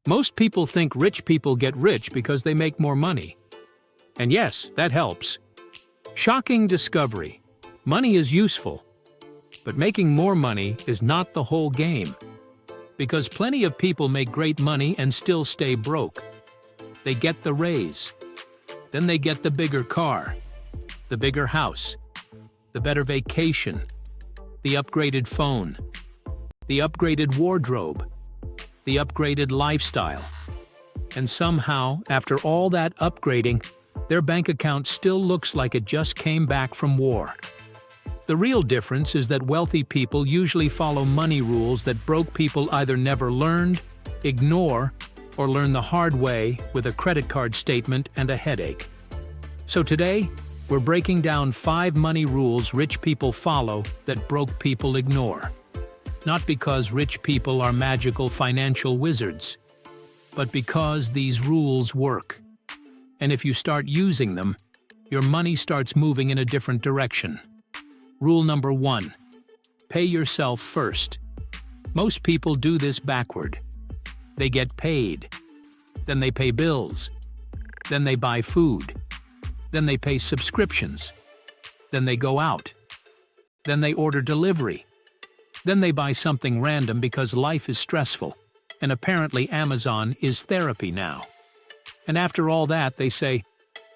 Most people think rich people get rich because they make more money. And yes, that helps. Shocking discovery. Money is useful. But making more money is not the whole game. Because plenty of people make great money and still stay broke. They get the raise. Then they get the bigger car, the bigger house, the better vacation, the upgraded phone, the upgraded wardrobe, the upgraded lifestyle. And somehow, after all that upgrading, their bank account still looks like it just came back from war. The real difference is that wealthy people usually follow money rules that broke people either never learned, ignore, or learn the hard way with a credit card statement and a headache. So today, we're breaking down 5 money rules rich people follow that broke people ignore. Not because rich people are magical financial wizards, but because these rules work. And if you start using them, your money starts moving in a different direction. Rule number 1. Pay yourself first. Most people do this backward. They get paid. Then they pay bills. Then they buy food. Then they pay subscriptions. Then they go out. Then they order delivery. Then they buy something random because life is stressful, and apparently Amazon is therapy now. And after all that, they say,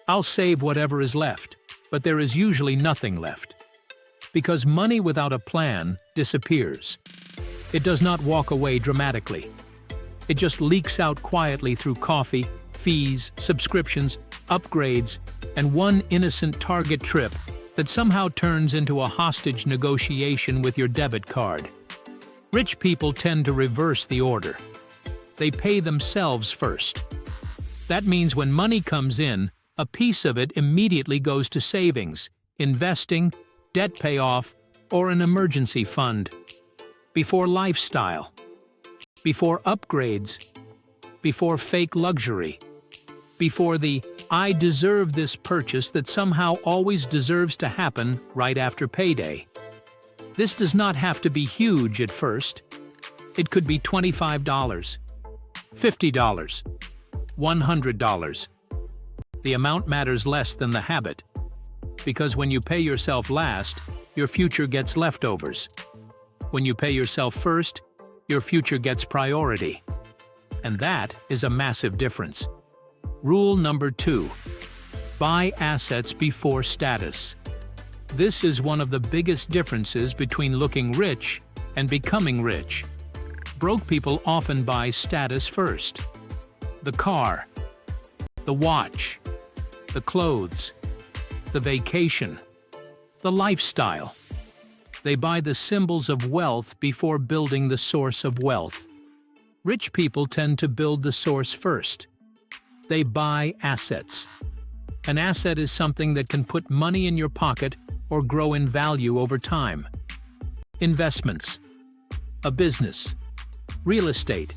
"I'll save whatever is left," but there is usually nothing left. Because money without a plan disappears. It does not walk away dramatically. It just leaks out quietly through coffee, fees, subscriptions, upgrades, and one innocent Target trip that somehow turns into a hostage negotiation with your debit card. Rich people tend to reverse the order. They pay themselves first. That means when money comes in, a piece of it immediately goes to savings, investing, debt payoff, or an emergency fund. Before lifestyle. Before upgrades. Before fake luxury. Before the "I deserve this" purchase that somehow always deserves to happen right after payday. This does not have to be huge at first. It could be $25, $50, $100. The amount matters less than the habit. Because when you pay yourself last, your future gets leftovers. When you pay yourself first, your future gets priority. And that is a massive difference. Rule number 2. Buy assets before status. This is one of the biggest differences between looking rich and becoming rich. Broke people often buy status first. The car, the watch, the clothes, the vacation, the lifestyle. They buy the symbols of wealth before building the source of wealth. Rich people tend to build the source first. They buy assets. An asset is something that can put money in your pocket or grow in value over time. Investments, a business, real estate,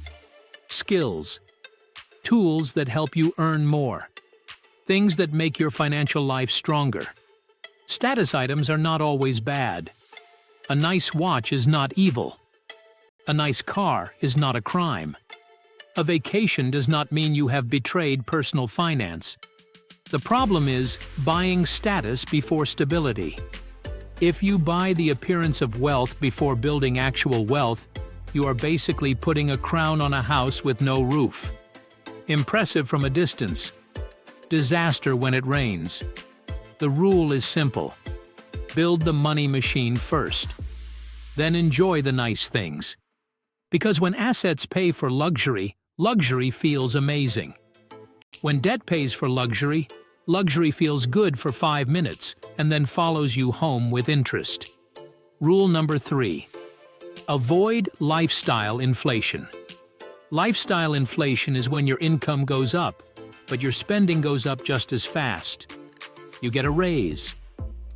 skills, tools that help you earn more, things that make your financial life stronger. Status items are not always bad. A nice watch is not evil. A nice car is not a crime. A vacation does not mean you have betrayed personal finance. The problem is buying status before stability. If you buy the appearance of wealth before building actual wealth, you are basically putting a crown on a house with no roof. Impressive from a distance. Disaster when it rains. The rule is simple. Build the money machine first. Then enjoy the nice things. Because when assets pay for luxury, luxury feels amazing. When debt pays for luxury, luxury feels good for 5 minutes and then follows you home with interest. Rule number 3. Avoid lifestyle inflation. Lifestyle inflation is when your income goes up, but your spending goes up just as fast. You get a raise.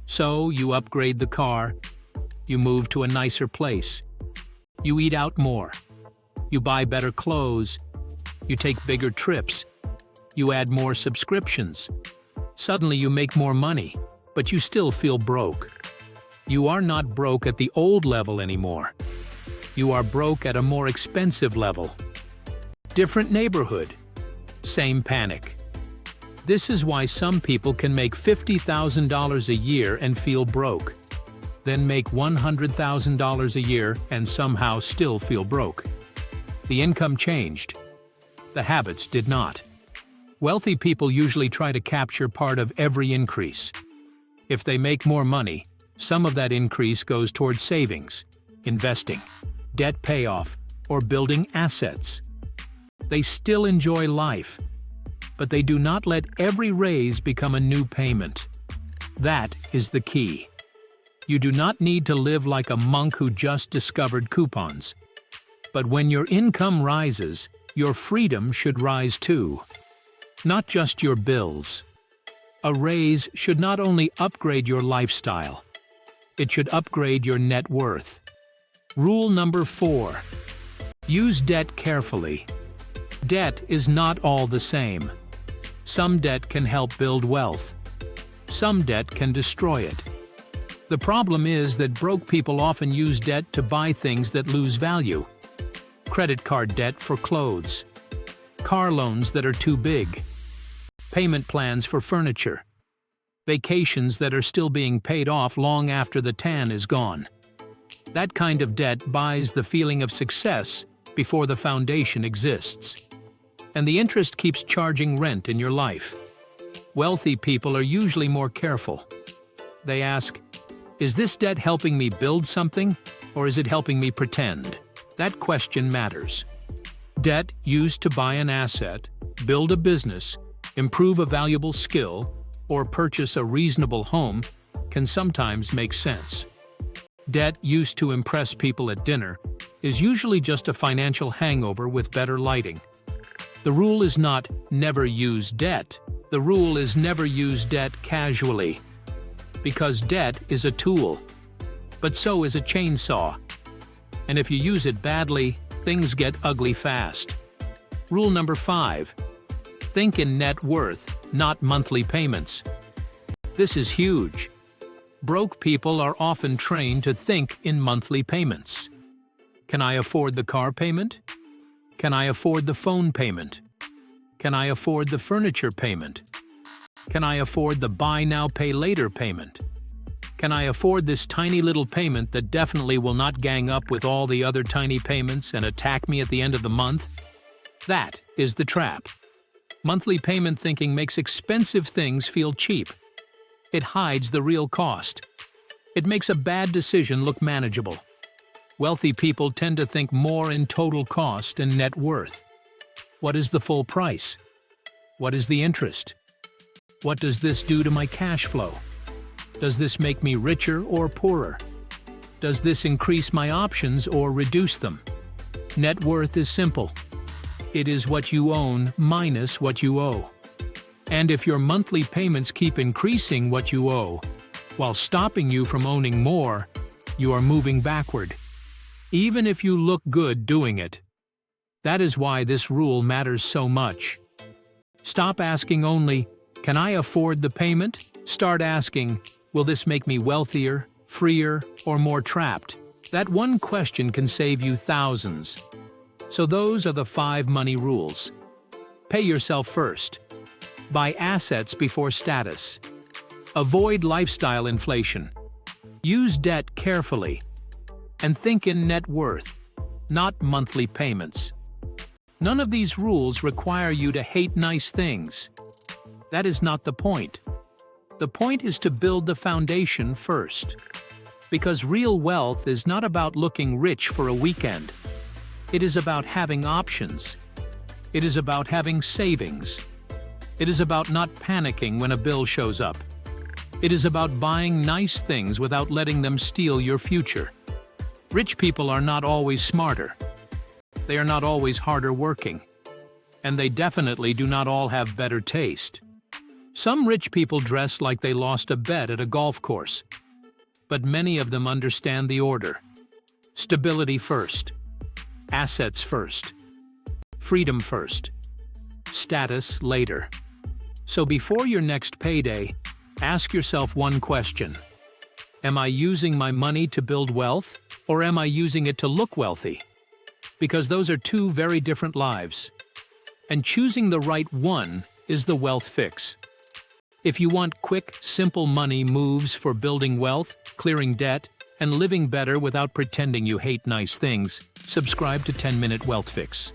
So you upgrade the car. You move to a nicer place. You eat out more. You buy better clothes. You take bigger trips. You add more subscriptions. Suddenly you make more money, but you still feel broke. You are not broke at the old level anymore. You are broke at a more expensive level. Different neighborhood, same panic. This is why some people can make $50,000 a year and feel broke, then make $100,000 a year and somehow still feel broke. The income changed. The habits did not. Wealthy people usually try to capture part of every increase. If they make more money, some of that increase goes towards savings, investing, debt payoff, or building assets. They still enjoy life, but they do not let every raise become a new payment. That is the key. You do not need to live like a monk who just discovered coupons. But when your income rises, your freedom should rise too. Not just your bills. A raise should not only upgrade your lifestyle, it should upgrade your net worth. Rule number 4. Use debt carefully. Debt is not all the same. Some debt can help build wealth. Some debt can destroy it. The problem is that broke people often use debt to buy things that lose value. Credit card debt for clothes. Car loans that are too big. Payment plans for furniture. Vacations that are still being paid off long after the tan is gone. That kind of debt buys the feeling of success before the foundation exists. And the interest keeps charging rent in your life. Wealthy people are usually more careful. They ask, is this debt helping me build something, or is it helping me pretend? That question matters. Debt used to buy an asset, build a business, improve a valuable skill, or purchase a reasonable home can sometimes make sense. Debt used to impress people at dinner is usually just a financial hangover with better lighting. The rule is not never use debt. The rule is never use debt casually. Because debt is a tool, but so is a chainsaw. And if you use it badly, things get ugly fast. Rule number 5. Think in net worth, not monthly payments. This is huge. Broke people are often trained to think in monthly payments. Can I afford the car payment? Can I afford the phone payment? Can I afford the furniture payment? Can I afford the buy now pay later payment? Can I afford this tiny little payment that definitely will not gang up with all the other tiny payments and attack me at the end of the month? That is the trap. Monthly payment thinking makes expensive things feel cheap. It hides the real cost. It makes a bad decision look manageable. Wealthy people tend to think more in total cost and net worth. What is the full price? What is the interest? What does this do to my cash flow? Does this make me richer or poorer? Does this increase my options or reduce them? Net worth is simple. It is what you own minus what you owe. And if your monthly payments keep increasing what you owe, while stopping you from owning more, you are moving backward, even if you look good doing it. That is why this rule matters so much. Stop asking only, can I afford the payment? Start asking, will this make me wealthier, freer, or more trapped? That one question can save you thousands. So those are the 5 money rules. Pay yourself first. Buy assets before status. Avoid lifestyle inflation. Use debt carefully. And think in net worth, not monthly payments. None of these rules require you to hate nice things. That is not the point. The point is to build the foundation first. Because real wealth is not about looking rich for a weekend. It is about having options. It is about having savings. It is about not panicking when a bill shows up. It is about buying nice things without letting them steal your future. Rich people are not always smarter. They are not always harder working. And they definitely do not all have better taste. Some rich people dress like they lost a bet at a golf course. But many of them understand the order. Stability first. Assets first. Freedom first. Status later. So before your next payday, ask yourself one question. Am I using my money to build wealth, or am I using it to look wealthy? Because those are 2 very different lives. and choosing the right one is the wealth fix. If you want quick, simple money moves for building wealth, clearing debt, and living better without pretending you hate nice things, subscribe to 10-Minute Wealth Fix.